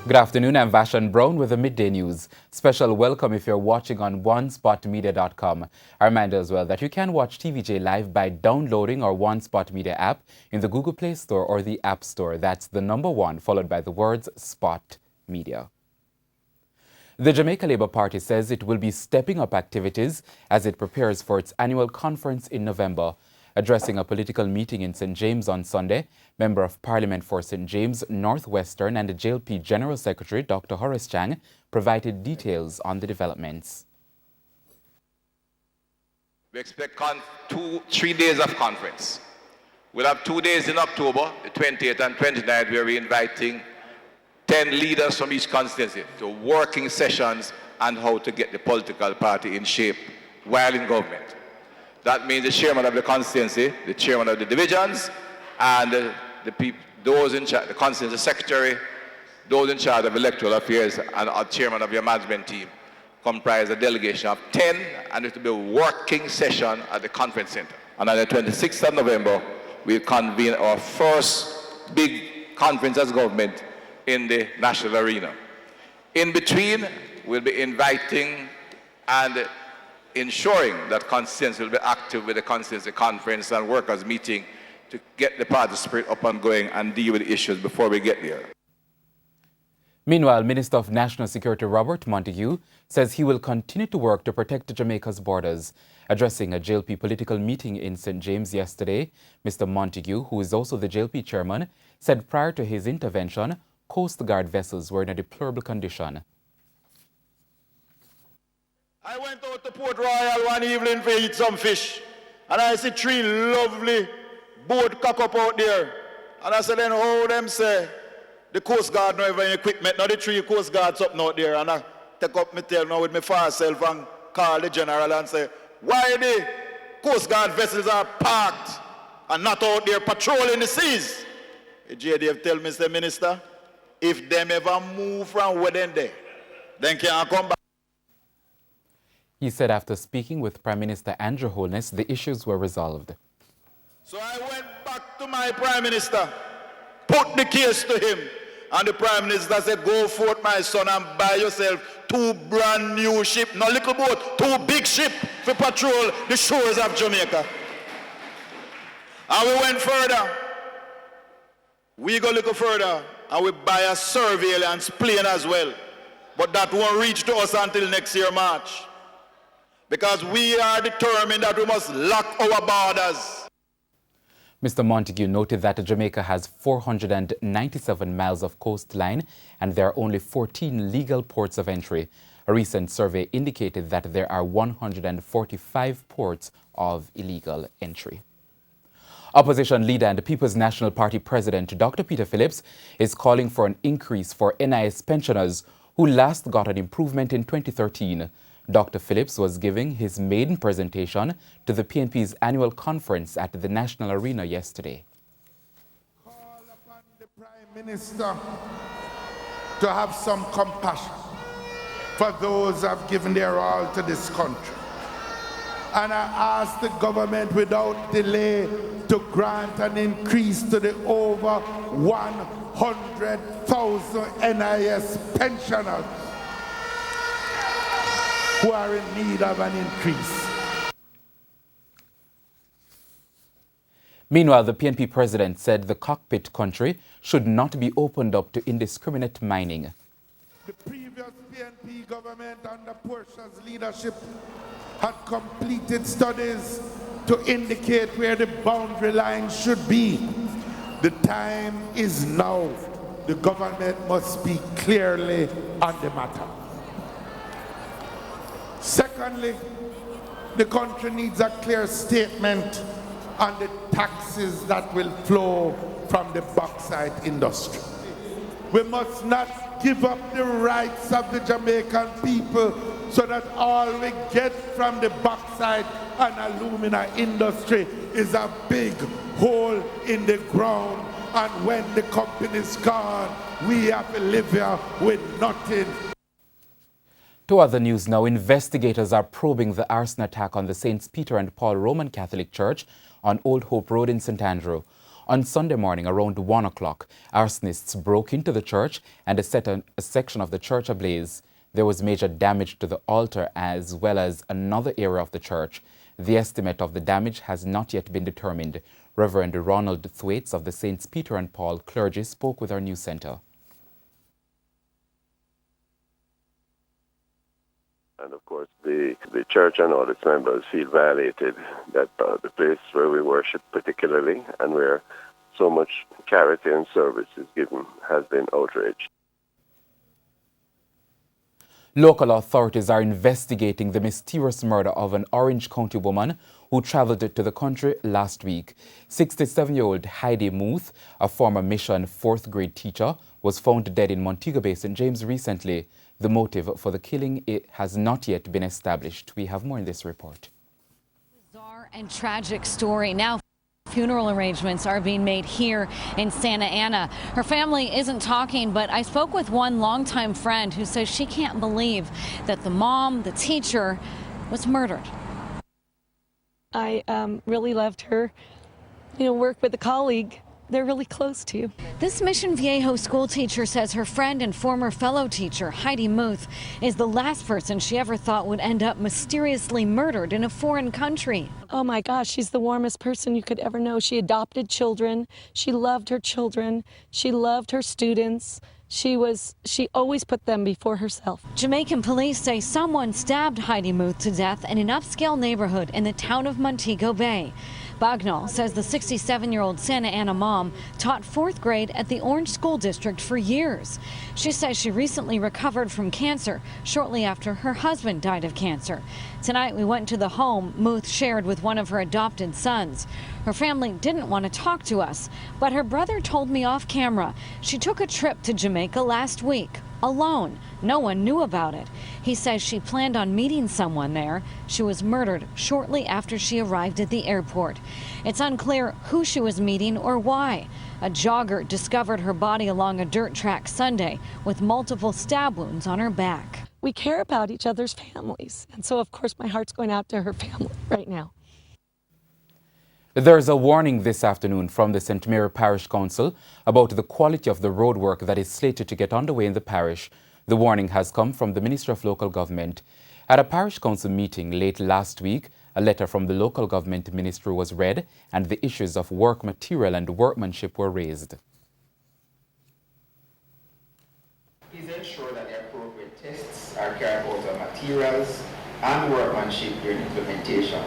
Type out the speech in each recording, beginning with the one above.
Good afternoon, I'm Vashan Brown with the Midday News. Special welcome if you're watching on onespotmedia.com. I remind you as well that you can watch TVJ live by downloading our One Spot Media app in the Google Play Store or the App Store. That's the number 1 followed by the words Spot Media. The Jamaica Labour Party says it will be stepping up activities as it prepares for its annual conference in November. Addressing a political meeting in St. James on Sunday, Member of Parliament for St. James Northwestern and the JLP General Secretary, Dr. Horace Chang, provided details on the developments. We expect 3 days of conference. We'll have 2 days in October, the 28th and 29th, where we're inviting 10 leaders from each constituency to working sessions on how to get the political party in shape while in government. That means the chairman of the constituency, the chairman of the divisions, and those in charge, the constituency secretary, those in charge of electoral affairs, and our chairman of your management team comprise a delegation of 10, and it will be a working session at the conference center. And on the 26th of November, we'll convene our first big conference as government in the national arena. In between, we'll be inviting and ensuring that constituency will be active with the constituency conference and workers meeting to get the party spirit up and going and deal with the issues before we get there. Meanwhile, Minister of National Security Robert Montague says he will continue to work to protect Jamaica's borders. Addressing a JLP political meeting in St. James yesterday, Mr. Montague, who is also the JLP chairman, said prior to his intervention, Coast Guard vessels were in a deplorable condition. I went out to Port Royal one evening to eat some fish, and I see 3 lovely boat cock up out there. And I said, then how them say, the Coast Guard don't have any equipment, now the 3 Coast Guards up out there. And I take up my tail now with my fast self and call the general and say, why the Coast Guard vessels are parked and not out there patrolling the seas? The JDF tell me, Mr. Minister, if them ever move from where they then can come back. He said after speaking with Prime Minister Andrew Holness, the issues were resolved. So I went back to my Prime Minister, put the case to him, and the Prime Minister said, go forth, my son, and buy yourself 2 brand new ships, not little boat, 2 big ships to patrol the shores of Jamaica. And we went further. We go a little further, and we buy a surveillance plane as well. But that won't reach to us until next year, March. Because we are determined that we must lock our borders. Mr. Montague noted that Jamaica has 497 miles of coastline and there are only 14 legal ports of entry. A recent survey indicated that there are 145 ports of illegal entry. Opposition leader and the People's National Party President Dr. Peter Phillips is calling for an increase for NIS pensioners who last got an improvement in 2013. Dr. Phillips was giving his maiden presentation to the PNP's annual conference at the National Arena yesterday. Call upon the Prime Minister to have some compassion for those who have given their all to this country. And I ask the government without delay to grant an increase to the over 100,000 NIS pensioners who are in need of an increase. Meanwhile, the PNP president said the cockpit country should not be opened up to indiscriminate mining. The previous PNP government under Parish's leadership had completed studies to indicate where the boundary line should be. The time is now. The government must speak clearly on the matter. Secondly, the country needs a clear statement on the taxes that will flow from the bauxite industry. We must not give up the rights of the Jamaican people so that all we get from the bauxite and alumina industry is a big hole in the ground, and when the company's gone, we have to live here with nothing. To other news now, investigators are probing the arson attack on the St. Peter and Paul Roman Catholic Church on Old Hope Road in St. Andrew. On Sunday morning around 1 o'clock, arsonists broke into the church and set a section of the church ablaze. There was major damage to the altar as well as another area of the church. The estimate of the damage has not yet been determined. Reverend Ronald Thwaites of the Saints Peter and Paul clergy spoke with our news center. And of course, the church and all its members feel violated that the place where we worship particularly and where so much charity and service is given has been outraged. Local authorities are investigating the mysterious murder of an Orange County woman who traveled to the country last week. 67-year-old Heidi Muth, a former Mission 4th grade teacher, was found dead in Montego Bay, St. James recently. The motive for the killing has not yet been established. We have more in this report. Bizarre and tragic story. Now funeral arrangements are being made here in Santa Ana. Her family isn't talking, but I spoke with one longtime friend who says she can't believe that the mom, the teacher, was murdered. I really loved her. Work with a colleague. They're really close to you. This Mission Viejo school teacher says her friend and former fellow teacher, Heidi Muth, is the last person she ever thought would end up mysteriously murdered in a foreign country. Oh my gosh, she's the warmest person you could ever know. She adopted children. She loved her children. She loved her students. She always put them before herself. Jamaican police say someone stabbed Heidi Muth to death in an upscale neighborhood in the town of Montego Bay. Bagnall says the 67-year-old Santa Ana mom taught 4th grade at the Orange School District for years. She says she recently recovered from cancer shortly after her husband died of cancer. Tonight we went to the home Muth shared with one of her adopted sons. Her family didn't want to talk to us, but her brother told me off camera she took a trip to Jamaica last week. Alone. No one knew about it. He says she planned on meeting someone there. She was murdered shortly after she arrived at the airport. It's unclear who she was meeting or why. A jogger discovered her body along a dirt track Sunday with multiple stab wounds on her back. We care about each other's families. And so, of course, my heart's going out to her family right now. There's a warning this afternoon from the St. Mary Parish Council about the quality of the roadwork that is slated to get underway in the parish. The warning has come from the Minister of Local Government. At a Parish Council meeting late last week, a letter from the Local Government Ministry was read and the issues of work material and workmanship were raised. Please ensure that the appropriate tests are carried out of materials and workmanship during implementation.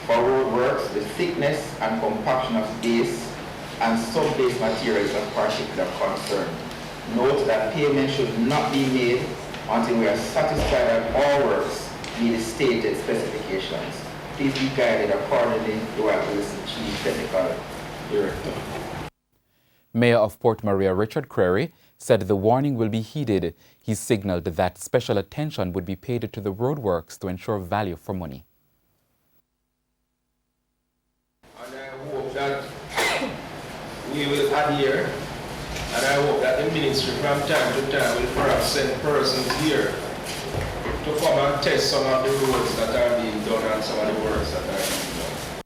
For roadworks, the thickness and compaction of base and sub-base materials of particular concern. Note that payment should not be made until we are satisfied that all works meet the stated specifications. Please be guided accordingly. Dwight Wilson, Chief Technical Director. Mayor of Port Maria, Richard Creary, said the warning will be heeded. He signaled that special attention would be paid to the roadworks to ensure value for money. That we will adhere, and I hope that the ministry from time to time will perhaps send persons here to come and test some of the roads that are being done and some of the works that are being done.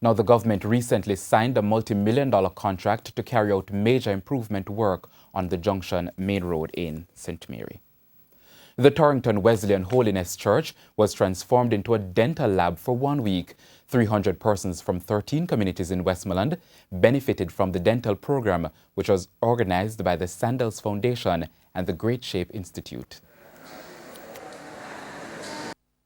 Now, the government recently signed a multi-million-dollar contract to carry out major improvement work on the Junction Main Road in St. Mary. The Torrington Wesleyan Holiness Church was transformed into a dental lab for 1 week. 300 persons from 13 communities in Westmoreland benefited from the dental program, which was organized by the Sandals Foundation and the Great Shape Institute.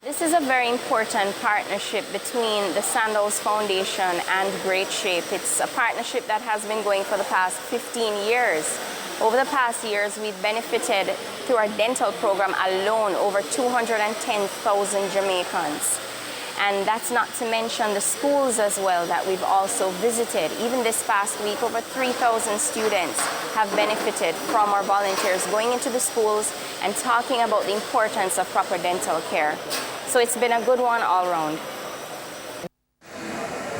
This is a very important partnership between the Sandals Foundation and Great Shape. It's a partnership that has been going for the past 15 years. Over the past years, we've benefited through our dental program alone over 210,000 Jamaicans. And that's not to mention the schools as well that we've also visited. Even this past week, over 3,000 students have benefited from our volunteers going into the schools and talking about the importance of proper dental care. So it's been a good one all around.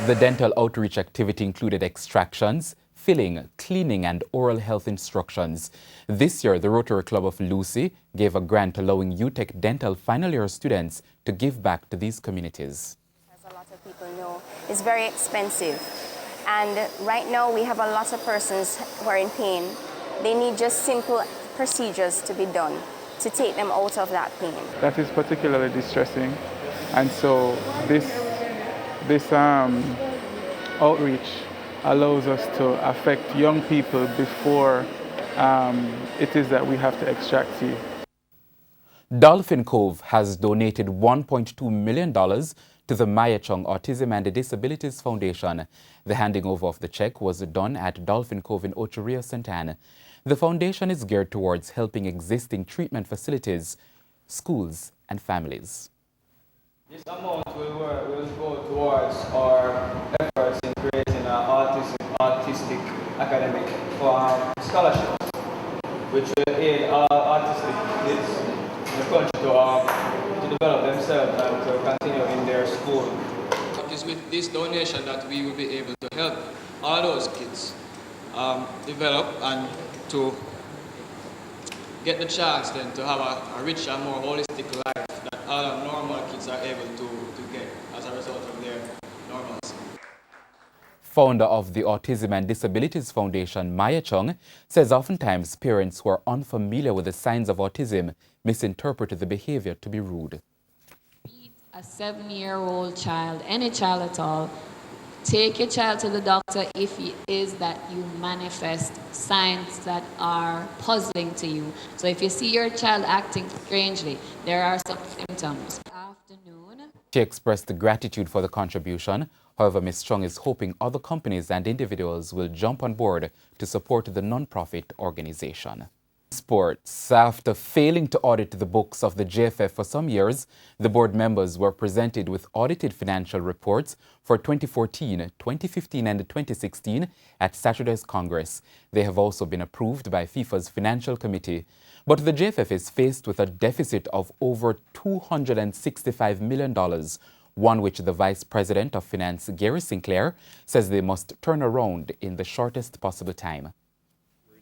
The dental outreach activity included extractions, filling, cleaning, and oral health instructions. This year, the Rotary Club of Lucy gave a grant allowing UTech dental final year students to give back to these communities. As a lot of people know, it's very expensive And right now we have a lot of persons who are in pain. They need just simple procedures to be done to take them out of that pain. That is particularly distressing. And so this outreach allows us to affect young people before it is that we have to extract teeth. Dolphin Cove has donated $1.2 million to the Maya Chung Autism and Disabilities Foundation. The handing over of the check was done at Dolphin Cove in Ocho Rios, St. Anne. The foundation is geared towards helping existing treatment facilities, schools, and families. This amount will go towards our efforts in creating an autistic academic scholarship, which will aid all autistic kids in the country to develop themselves and to continue in their school. It is with this donation that we will be able to help all those kids develop and to get the chance then to have a richer, more holistic life that all normal kids are able to get as a result of their normalcy. Founder of the Autism and Disabilities Foundation, Maya Chung, says oftentimes parents who are unfamiliar with the signs of autism misinterpret the behavior to be rude. A 7-year-old child, any child at all, take your child to the doctor if it is that you manifest signs that are puzzling to you. So if you see your child acting strangely, there are some symptoms. Afternoon. She expressed gratitude for the contribution. However, Ms. Chung is hoping other companies and individuals will jump on board to support the non-profit organization. Sports. After failing to audit the books of the JFF for some years, the board members were presented with audited financial reports for 2014, 2015 and 2016 at Saturday's Congress. They have also been approved by FIFA's Financial Committee. But the JFF is faced with a deficit of over $265 million, one which the Vice President of Finance, Gary Sinclair, says they must turn around in the shortest possible time.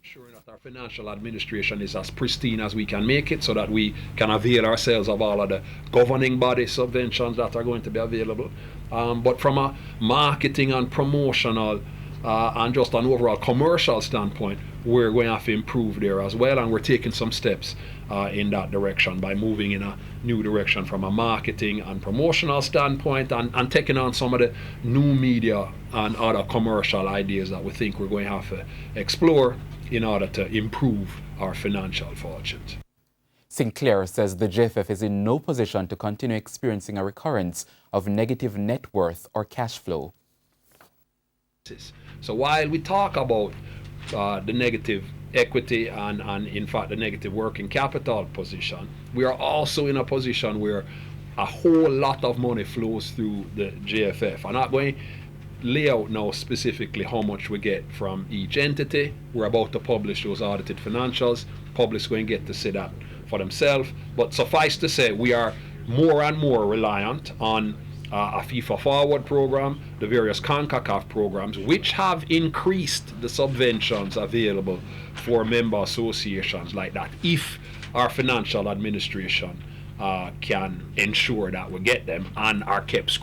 Ensuring that our financial administration is as pristine as we can make it so that we can avail ourselves of all of the governing body subventions that are going to be available. But from a marketing and promotional and just an overall commercial standpoint, we're going to have to improve there as well, and we're taking some steps in that direction by moving in a new direction from a marketing and promotional standpoint and taking on some of the new media and other commercial ideas that we think we're going to have to explore in order to improve our financial fortunes. Sinclair says the JFF is in no position to continue experiencing a recurrence of negative net worth or cash flow. So while we talk about the negative equity and in fact the negative working capital position, we are also in a position where a whole lot of money flows through the JFF. I'm not going to lay out now specifically how much we get from each entity. We're about to publish those audited financials. Public's going to get to see that for themselves. But suffice to say, we are more and more reliant on a FIFA Forward program, the various CONCACAF programs, which have increased the subventions available for member associations like that, if our financial administration can ensure that we get them and are kept scrutinised.